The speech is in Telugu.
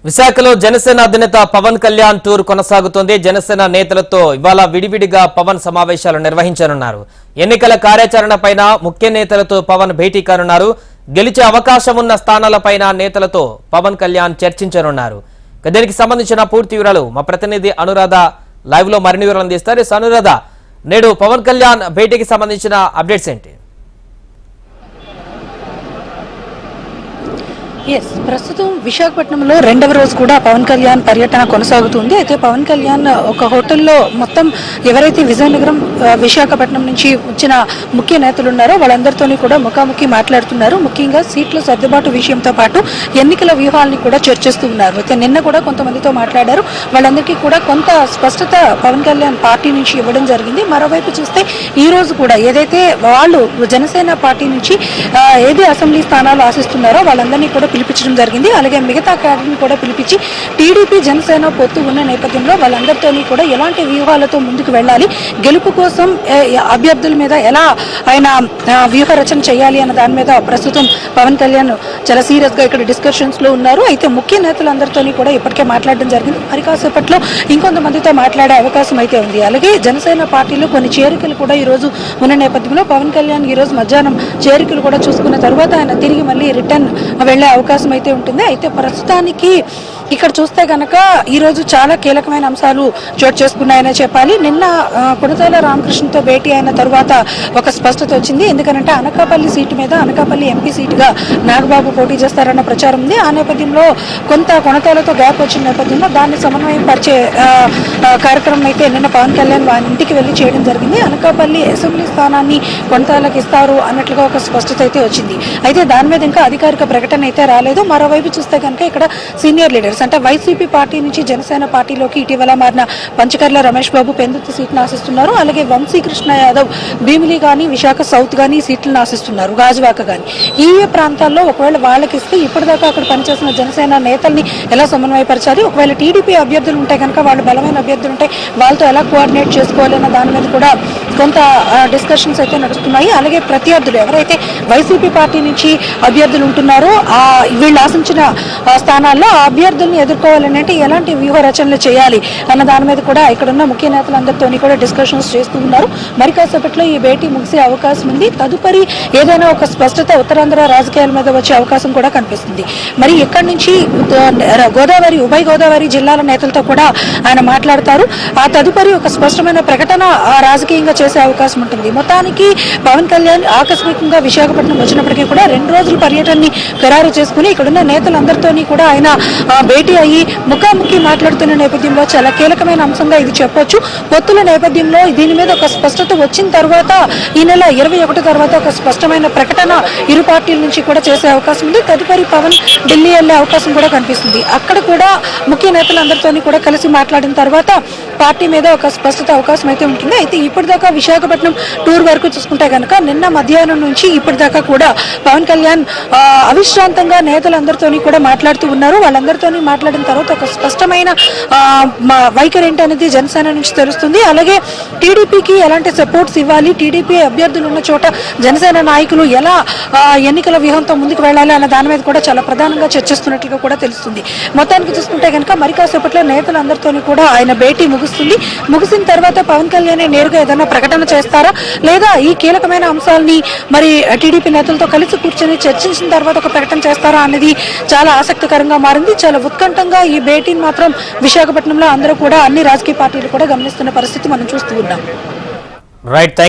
విశాఖలో జనసేన అధినేత పవన్ కళ్యాణ్ టూర్ కొనసాగుతోంది. జనసేన నేతలతో ఇవాళ విడివిడిగా పవన్ సమావేశాలు నిర్వహించనున్నారు. ఎన్నికల కార్యాచరణపైన ముఖ్య నేతలతో పవన్ భేటీ కానున్నారు. గెలిచే అవకాశం ఉన్న స్థానాలపైన నేతలతో పవన్ కళ్యాణ్ చర్చించనున్నారు. దీనికి సంబంధించిన పూర్తి వివరాలు మా ప్రతినిధి అనురాధ లైవ్ లో మరిన్ని వివరాలు అందిస్తారు. అనురాధ, నేడు పవన్ కళ్యాణ్ భేటీకి సంబంధించిన అప్డేట్స్ ఏంటి? ప్రస్తుతం విశాఖపట్నంలో రెండవ రోజు కూడా పవన్ కళ్యాణ్ పర్యటన కొనసాగుతుంది. అయితే పవన్ కళ్యాణ్ ఒక హోటల్లో మొత్తం ఎవరైతే విజయనగరం విశాఖపట్నం నుంచి వచ్చిన ముఖ్య నేతలు ఉన్నారో వాళ్ళందరితోని కూడా ముఖాముఖి మాట్లాడుతున్నారు. ముఖ్యంగా సీట్ల సర్దుబాటు విషయంతో పాటు ఎన్నికల వ్యూహాలని కూడా చర్చిస్తూ ఉన్నారు. అయితే నిన్న కూడా కొంతమందితో మాట్లాడారు. వాళ్ళందరికీ కూడా కొంత స్పష్టత పవన్ కళ్యాణ్ పార్టీ నుంచి ఇవ్వడం జరిగింది. మరోవైపు చూస్తే ఈ రోజు కూడా ఏదైతే వాళ్ళు జనసేన పార్టీ నుంచి ఏది అసెంబ్లీ స్థానాలు ఆశిస్తున్నారో వాళ్ళందరినీ కూడా పిలిపించడం జరిగింది. అలాగే మిగతా క్యాడర్ని కూడా పిలిపించి టీడీపీ జనసేన పొత్తు ఉన్న నేపథ్యంలో వాళ్ళందరితోని కూడా ఎలాంటి వ్యూహాలతో ముందుకు వెళ్ళాలి, గెలుపు కోసం అభ్యర్థుల మీద ఎలా ఆయన వ్యూహ రచన చేయాలి అన్న దాని మీద ప్రస్తుతం పవన్ కళ్యాణ్ చాలా సీరియస్ గా ఇక్కడ డిస్కషన్స్ లో ఉన్నారు. అయితే ముఖ్య నేతలందరితోని కూడా ఇప్పటికే మాట్లాడడం జరిగింది. మరి కాసేపట్లో ఇంకొంతమందితో మాట్లాడే అవకాశం అయితే ఉంది. అలాగే జనసేన పార్టీలో కొన్ని చేరికలు కూడా ఈ రోజు ఉన్న నేపథ్యంలో పవన్ కళ్యాణ్ ఈ రోజు మధ్యాహ్నం చేరికలు కూడా చూసుకున్న తర్వాత ఆయన తిరిగి మళ్ళీ రిటర్న్ వెళ్లే అవకాశం అయితే ఉంటుంది. అయితే ప్రస్తుతానికి ఇక్కడ చూస్తే కనుక ఈరోజు చాలా కీలకమైన అంశాలు చోటు చేసుకున్నాయనే చెప్పాలి. నిన్న కొనతాల రామకృష్ణతో భేటీ అయిన తర్వాత ఒక స్పష్టత వచ్చింది. ఎందుకంటే అనకాపల్లి సీటు మీద అనకాపల్లి ఎంపీ సీటుగా నాగబాబు పోటీ చేస్తారన్న ప్రచారం ఉంది. ఆ నేపథ్యంలో కొంత కొనతాలతో గ్యాప్ వచ్చిన నేపథ్యంలో దాన్ని సమన్వయం పరిచే కార్యక్రమం అయితే నిన్న పవన్ కళ్యాణ్ వారి ఇంటికి వెళ్లి చేయడం జరిగింది. అనకాపల్లి అసెంబ్లీ స్థానాన్ని కొనతాలకు ఇస్తారు అన్నట్లుగా ఒక స్పష్టత అయితే వచ్చింది. అయితే దాని మీద ఇంకా అధికారిక ప్రకటన అయితే రాలేదు. మరోవైపు చూస్తే కనుక ఇక్కడ సీనియర్ లీడర్స్ అంటే వైసీపీ పార్టీ నుంచి జనసేన పార్టీలోకి ఇటీవల మారిన పంచకర్ల రమేష్ బాబు పెందుర్తి సీట్ను ఆశిస్తున్నారు. అలాగే వంశీకృష్ణ యాదవ్ భీమిలి కానీ విశాఖ సౌత్ కానీ సీట్లను ఆశిస్తున్నారు, గాజువాక కానీ. ఈ ప్రాంతాల్లో ఒకవేళ వాళ్ళకి ఇస్తే ఇప్పటిదాకా అక్కడ పనిచేసిన జనసేన నేతల్ని ఎలా సమన్వయపరచాలి, ఒకవేళ టీడీపీ అభ్యర్థులు ఉంటే కనుక వాళ్ళు బలమైన అభ్యర్థులు ఉంటే వాళ్ళతో ఎలా కోఆర్డినేట్ చేసుకోవాలి అన్న దాని మీద కూడా కొంత డిస్కషన్స్ అయితే నడుస్తున్నాయి. అలాగే ప్రత్యర్థులు ఎవరైతే వైసీపీ పార్టీ నుంచి అభ్యర్థులు ఉంటున్నారో వీళ్ళు ఆశించిన స్థానాల్లో ఆ అభ్యర్థుల్ని ఎదుర్కోవాలని అంటే ఎలాంటి వ్యూహ రచనలు చేయాలి అన్న దాని మీద కూడా ఇక్కడున్న ముఖ్య నేతలందరితో కూడా డిస్కషన్స్ చేస్తూ ఉన్నారు. మరి కాసేపట్లో ఈ భేటీ ముగిసే అవకాశం ఉంది. తదుపరి ఏదైనా ఒక స్పష్టత ఉత్తరాంధ్ర రాజకీయాల మీద వచ్చే అవకాశం కూడా కనిపిస్తుంది. మరి ఇక్కడి నుంచి గోదావరి ఉభయ గోదావరి జిల్లాల నేతలతో కూడా ఆయన మాట్లాడతారు. ఆ తదుపరి ఒక స్పష్టమైన ప్రకటన రాజకీయంగా చేసే అవకాశం ఉంటుంది. మొత్తానికి పవన్ కళ్యాణ్ ఆకస్మికంగా విశాఖపట్నం వచ్చినప్పటికీ కూడా 2 రోజుల పర్యటనని ఖరారు చేసుకుని ఇక్కడున్న నేతలందరితో కూడా ఆయన భేటీ అయ్యి ముఖాముఖి మాట్లాడుతున్న నేపథ్యంలో చాలా కీలకమైన అంశంగా ఇది చెప్పొచ్చు. పొత్తుల నేపథ్యంలో దీని మీద ఒక స్పష్టత వచ్చిన తర్వాత ఈ నెల 21 తర్వాత ఒక స్పష్టమైన ప్రకటన ఇరు పార్టీల నుంచి కూడా చేసే అవకాశం ఉంది. తదుపరి పవన్ ఢిల్లీ వెళ్లే అవకాశం కూడా కనిపిస్తుంది. అక్కడ కూడా ముఖ్య నేతలందరితో కూడా కలిసి మాట్లాడిన తర్వాత పార్టీ మీద ఒక స్పష్టత అవకాశం అయితే ఉంటుంది. అయితే ఇప్పటిదాకా విశాఖపట్నం టూర్ వరకు చూసుకుంటే కనుక నిన్న మధ్యాహ్నం నుంచి ఇప్పటిదాకా కూడా పవన్ కళ్యాణ్ అవిశ్రాంతంగా నేతలందరితో కూడా మాట్లాడుతూ ఉన్నారు. వాళ్ళందరితో మాట్లాడిన తర్వాత ఒక స్పష్టమైన వైఖరి ఏంటి అనేది జనసేన నుంచి తెలుస్తుంది. అలాగే టీడీపీకి ఎలాంటి సపోర్ట్స్ ఇవ్వాలి, టీడీపీ అభ్యర్థులు ఉన్న చోట జనసేన నాయకులు ఎలా ఎన్నికల వ్యూహంతో ముందుకు వెళ్ళాలి అన్న దాని మీద కూడా చాలా ప్రధానంగా చర్చిస్తున్నట్లుగా కూడా తెలుస్తుంది. మొత్తానికి చూసుకుంటే కనుక మరి కాసేపట్లో నేతలందరితో కూడా ఆయన భేటీ ముగిసిన తర్వాత పవన్ కళ్యాణ్ నేరుగా ఏదైనా ప్రకటన చేస్తారా లేదా ఈ కీలకమైన అంశాలని మరి టీడీపీ నేతలతో కలిసి కూర్చొని చర్చించిన తర్వాత ఒక ప్రకటన చేస్తారా అనేది చాలా ఆసక్తికరంగా మారింది. చాలా ఉత్కంఠంగా ఈ భేటీని మాత్రం విశాఖపట్నంలో అందరూ కూడా అన్ని రాజకీయ పార్టీలు కూడా గమనిస్తున్న పరిస్థితి మనం చూస్తూ ఉన్నాం. రైట్.